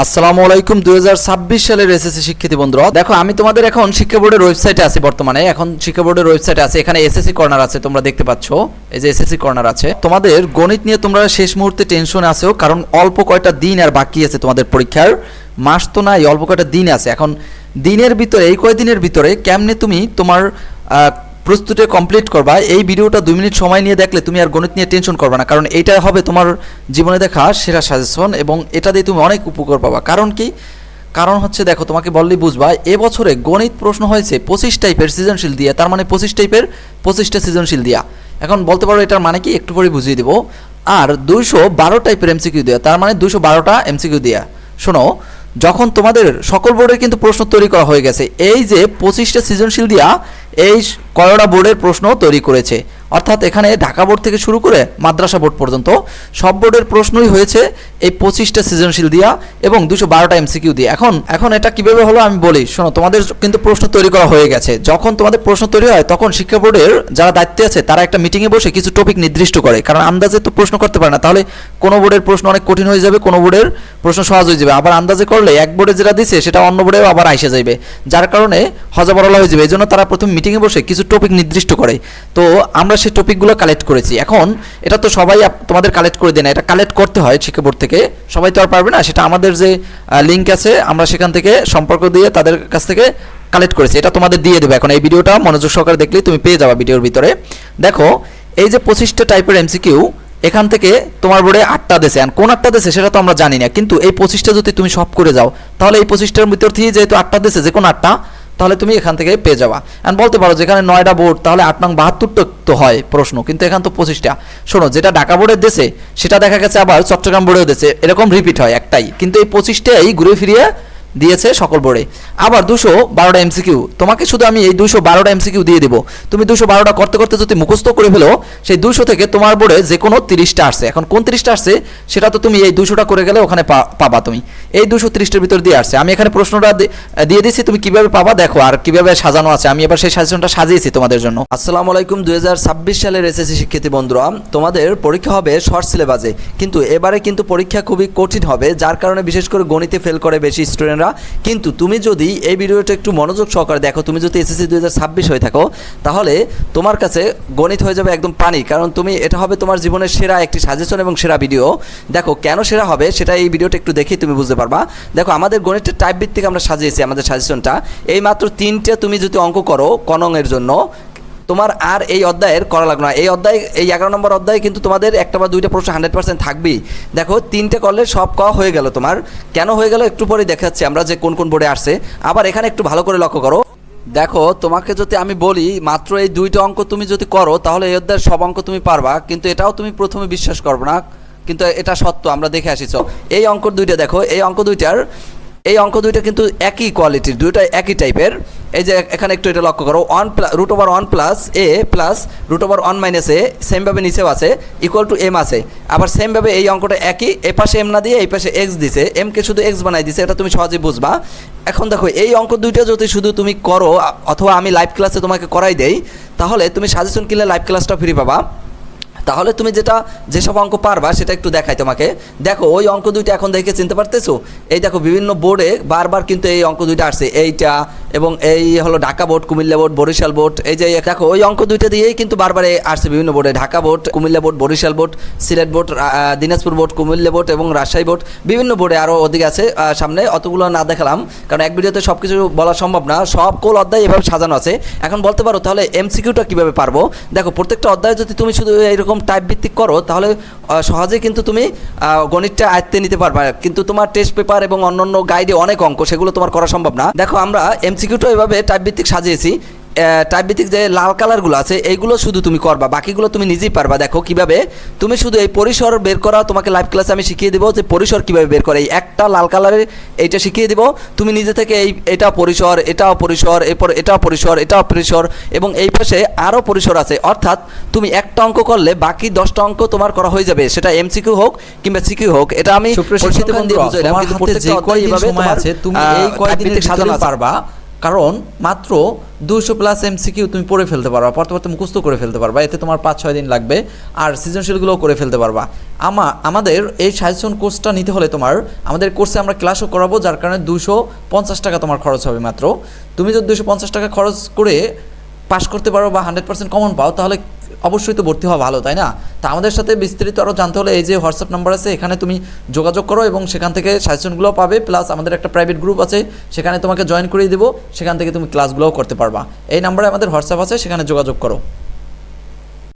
আসসালামু আলাইকুম 2026 সালের এসএসসি শিক্ষার্থী বন্ধুরা, দেখো আমি তোমাদের এখন শিক্ষা বোর্ডের ওয়েবসাইটে আছি। বর্তমানে এখন শিক্ষা বোর্ডের ওয়েবসাইটে আছে, এখানে এসএসসি কর্নার আছে, তোমরা দেখতে পাচ্ছ এই যে এসএসসি কর্নার আছে। তোমাদের গণিত নিয়ে তোমরা শেষ মুহূর্তে টেনশনে আছো, কারণ অল্প কয়টা দিন আর বাকি আছে তোমাদের পরীক্ষার। মাস তো নাই, অল্প কয়টা দিন আছে। এখন দিনের ভিতরে, এই কয়দিনের ভিতরে কেমনে তুমি তোমার প্রস্তুতি কমপ্লিট করবা, এই ভিডিওটা 2 মিনিট সময় নিয়ে দেখলে তুমি আর গণিত নিয়ে টেনশন করবে না, কারণ এটা হবে তোমার জীবনে দেখা সেরা সাজেশন এবং এটা দিয়ে তুমি অনেক উপকার পাবা। কারণ কি? কারণ হচ্ছে দেখো, তোমাকে বললেই বুঝবা, এবছরে গণিত প্রশ্ন হয়েছে 25 টাইপের সৃজনশীল দিয়া, তার মানে 25 টাইপের 25টা সৃজনশীল দিয়া। এখন বলতে পারো এটার মানে কি, একটু পরে বুঝিয়ে দেবো। আর 212 টাইপের এমসিকিউ দেয়া, তার মানে 212টা এমসিকিউ দেয়া। শোনো, যখন তোমাদের সকল বোর্ডের কিন্তু প্রশ্ন তৈরি করা হয়ে গেছে, এই যে 25টা সৃজনশীল দিয়া এই কয়টা বোর্ডের প্রশ্ন তৈরি করেছে, অর্থাৎ এখানে ঢাকা বোর্ড থেকে শুরু করে মাদ্রাসা বোর্ড পর্যন্ত সব বোর্ডের প্রশ্নই হয়েছে এই 25টা সৃজনশীল দিয়া এবং 212টা এমসিকিউ দিয়ে। এখন এটা কিভাবে হলো আমি বলি, শোনো, তোমাদের কিন্তু প্রশ্ন তৈরি করা হয়ে গেছে। যখন তোমাদের প্রশ্ন তৈরি হয় তখন শিক্ষা বোর্ডের যারা দায়িত্বে আছে তারা একটা মিটিংয়ে বসে কিছু টপিক নির্দিষ্ট করে, কারণ আন্দাজে তো প্রশ্ন করতে পারে না, তাহলে কোনো বোর্ডের প্রশ্ন অনেক কঠিন হয়ে যাবে, কোনো বোর্ডের প্রশ্ন সহজ হয়ে যাবে। আবার আন্দাজে করলে এক বোর্ডে যেটা দিছে সেটা অন্য বোর্ডেও আবার আইসে যাবে, যার কারণে হজাবরলা হয়ে যাবে। এই জন্য তারা প্রথম মিটিংয়ে বসে কিছু টপিক নির্দিষ্ট করে। তো আমরা সেই টপিকগুলো কালেক্ট করেছি। এখন এটা তো সবাই তোমাদের কালেক্ট করে দেয় না, এটা কালেক্ট করতে হয় শিক্ষা বোর্ড থেকে, সবাই তো আর পারবে না। সেটা আমাদের যে লিঙ্ক আছে আমরা সেখান থেকে সম্পর্ক দিয়ে তাদের কাছ থেকে কালেক্ট করেছি, এটা তোমাদের দিয়ে দেবে। এখন এই ভিডিওটা মনোযোগ সহকারে দেখলেই তুমি পেয়ে যাবে ভিডিওর ভিতরে। দেখো, এই যে 25টা টাইপের এমসিকিউ, এখান থেকে তোমার বোর্ডে 8টা দেশে, আর কোন 8টা দেশে সেটা তো আমরা জানি না, কিন্তু এই 25টা যদি তুমি সব করে যাও তাহলে এই 25টার ভিতর থেকে যেহেতু 8টা দেশে, যে কোনো 8টা, তাহলে তুমি এখান থেকে পেয়ে যাবা। এখন বলতে পারো যেখানে 9টা বোর্ড, তাহলে 8 নং 72টা তো হয় প্রশ্ন, কিন্তু এখান তো 25টা। শোনো, যেটা ঢাকা বোর্ডের দেশে সেটা দেখা গেছে আবার চট্টগ্রাম বোর্ডেও দেশে, এরকম রিপিট হয় একটাই, কিন্তু এই 25টাই ঘুরে ফিরিয়ে দিয়েছে সকল বোর্ডে। আবার 212টা এমসিকিউ, তোমাকে শুধু আমি এই 212টা এমসিকিউ দিয়ে দেবো, তুমি 212টা করতে করতে যদি মুখস্থ করে ফেলো, সেই 200 থেকে তোমার বোর্ডে যে কোনো 30টা আসছে। এখন কোন 30টা আসছে সেটা তো তুমি এই 200টা করে গেলে ওখানে পাবা, তুমি এই 230টার ভিতর দিয়ে আসছে। আমি এখানে প্রশ্নটা দিয়ে দিয়েছি, তুমি কিভাবে পাবা দেখো, আর কিভাবে সাজানো আছে আমি এবার সেই সাজেশনটা সাজিয়েছি তোমাদের জন্য। আসসালামু আলাইকুম 2026 সালের এসএসসি শিক্ষার্থী বন্ধুরা, তোমাদের পরীক্ষা হবে শর্ট সিলেবাসে, কিন্তু এবারে কিন্তু পরীক্ষা খুবই কঠিন হবে, যার কারণে বিশেষ করে গণিতে ফেল করে বেশি স্টুডেন্টরা। কিন্তু তুমি যদি এই ভিডিওটা একটু মনোযোগ সহকারে দেখো, তুমি যদি এসএসসি 2026 হয়ে থাকো, তাহলে তোমার কাছে গণিত হয়ে যাবে একদম পানি, কারণ তুমি এটা হবে তোমার জীবনের সেরা একটি সাজেশন এবং সেরা ভিডিও। দেখো কেন সেরা হবে সেটা এই ভিডিওটা একটু দেখেই তুমি বুঝতে পারবা। দেখো, আমাদের গণিতের টাইপ ভিত্তিক আমরা সাজিয়েছি আমাদের সাজেশনটা। এই মাত্র 3টে তুমি যদি অঙ্ক করো কনংয়ের জন্য, তোমার আর এই অধ্যায়ের করা লাগবে না। এই অধ্যায়, এই 11 নম্বর অধ্যায়ে কিন্তু তোমাদের একটা বা দুইটা প্রশ্ন 100% থাকবেই। দেখো, 3টে করলে সব ক হয়ে গেল তোমার। কেন হয়ে গেল একটু পরে দেখাচ্ছি আমরা যে কোন কোন বোর্ডে আসছে। আবার এখানে একটু ভালো করে লক্ষ্য করো। দেখো, তোমাকে যদি আমি বলি মাত্র এই 2টা অঙ্ক তুমি যদি করো তাহলে এই অধ্যায়ের সব অঙ্ক তুমি পারবা, কিন্তু এটাও তুমি প্রথমে বিশ্বাস করবে না, কিন্তু এটা সত্য, আমরা দেখে আসিছ। এই অঙ্ক 2টা দেখো, এই অঙ্ক দুইটা কিন্তু একই কোয়ালিটির, দুইটা একই টাইপের। এই যে এখানে একটু এটা লক্ষ্য করো, √1 প্লাস এ প্লাস √1 মাইনাস এ, সেমভাবে নিচেও আছে, ইকুয়াল টু এম আছে। আবার সেমভাবে এই অঙ্কটা একই, এ পাশে এম না দিয়ে এই পাশে এক্স দিছে, এমকে শুধু এক্স বানাই দিছে, এটা তুমি সহজেই বুঝবা। এখন দেখো, এই অঙ্ক দুইটা যদি শুধু তুমি করো অথবা আমি লাইভ ক্লাসে তোমাকে করাই দেই, তাহলে তুমি সাজেশন কিনলে লাইভ ক্লাসটা ফ্রি পাবা। তাহলে তুমি যেসব অঙ্ক পারবা সেটা একটু দেখাই তোমাকে। দেখো, ওই অঙ্ক দুইটা এখন দেখে চিনতে পারতেছো? এই দেখো, বিভিন্ন বোর্ডে বারবার কিন্তু এই অঙ্ক দুইটা আসছে, এইটা এবং এই হলো Dhaka board, Comilla board, Barishal board. এই যে দেখো, ওই অঙ্ক দুইটা দিয়েই কিন্তু বারবার আসছে বিভিন্ন বোর্ডে, Dhaka board, Comilla board, Barishal board, Sylhet board, Dinajpur board, Comilla board এবং রাজশাহী বোর্ড, বিভিন্ন বোর্ডে আরও অধিক আছে। সামনে অতগুলো না দেখালাম, কারণ এক ভিডিওতে সব কিছু বলা সম্ভব না। সব কোল অধ্যায় এভাবে সাজানো আছে। এখন বলতে পারো তাহলে এমসিকিউটা কীভাবে পারবো। দেখো, প্রত্যেকটা অধ্যায়ে যদি তুমি শুধু এইরকম টাইপ ভিত্তিক করো তাহলে সহজেই কিন্তু তুমি গণিতটা আয়ত্তে নিতে পারবে, কিন্তু তোমার টেস্ট পেপার এবং অন্যান্য গাইডে অনেক অঙ্ক, সেগুলো তোমার করা সম্ভব না। দেখো, আমরা এমসিকিউটা এভাবে টাইপ ভিত্তিক সাজিয়েছি। টাইপ ভিত্তিক যে লাল কালারগুলো আছে এইগুলো শুধু তুমি করবা, বাকিগুলো তুমি নিজেই পারবা। দেখো কিভাবে, তুমি শুধু এই পরিসর বের করা তোমাকে লাইভ ক্লাসে আমি শিখিয়ে দেবো যে পরিসর কীভাবে বের করে। এই একটা লাল কালারের এইটা শিখিয়ে দেবো, তুমি নিজে থেকে এটা পরিসর, এটাও পরিসর, এরপর এটাও পরিসর, এটাও পরিসর এবং এই পাশে আরও পরিসর আছে। অর্থাৎ তুমি একটা অঙ্ক করলে বাকি 10টা অঙ্ক তোমার করা হয়ে যাবে, সেটা এমসিকিউ হোক কিংবা সিকিউ হোক। এটা আমি তুমি এই কয়দিনের সময় আছে, তুমি এই কয়দিনের ভিতরে পারবা কারণ মাত্র 200+ MCQ তুমি পড়ে ফেলতে পারবা, পড়তে মুখস্থ করে ফেলতে পারবা, এতে তোমার 5-6 দিন লাগবে। আর সৃজনশীলগুলোও করে ফেলতে পারবা। আমাদের এই সাজেশন কোর্সটা নিতে হলে তোমার আমাদের কোর্সে আমরা ক্লাসও করাবো, যার কারণে 250 টাকা তোমার খরচ হবে মাত্র। তুমি যদি 250 টাকা খরচ করে পাস করতে পারো বা 100% কমন পাও, তাহলে অবশ্যই তো ভর্তি হওয়া ভালো, তাই না? তা আমাদের সাথে বিস্তারিত আরও জানতে হলে এই যে হোয়াটসঅ্যাপ নাম্বার আছে, এখানে তুমি যোগাযোগ করো এবং সেখান থেকে সাজেশনগুলোও পাবে, প্লাস আমাদের একটা প্রাইভেট গ্রুপ আছে, সেখানে তোমাকে জয়েন করিয়ে দেবো, সেখান থেকে তুমি ক্লাসগুলোও করতে পারবা। এই নাম্বারে আমাদের হোয়াটসঅ্যাপ আছে, সেখানে যোগাযোগ করো।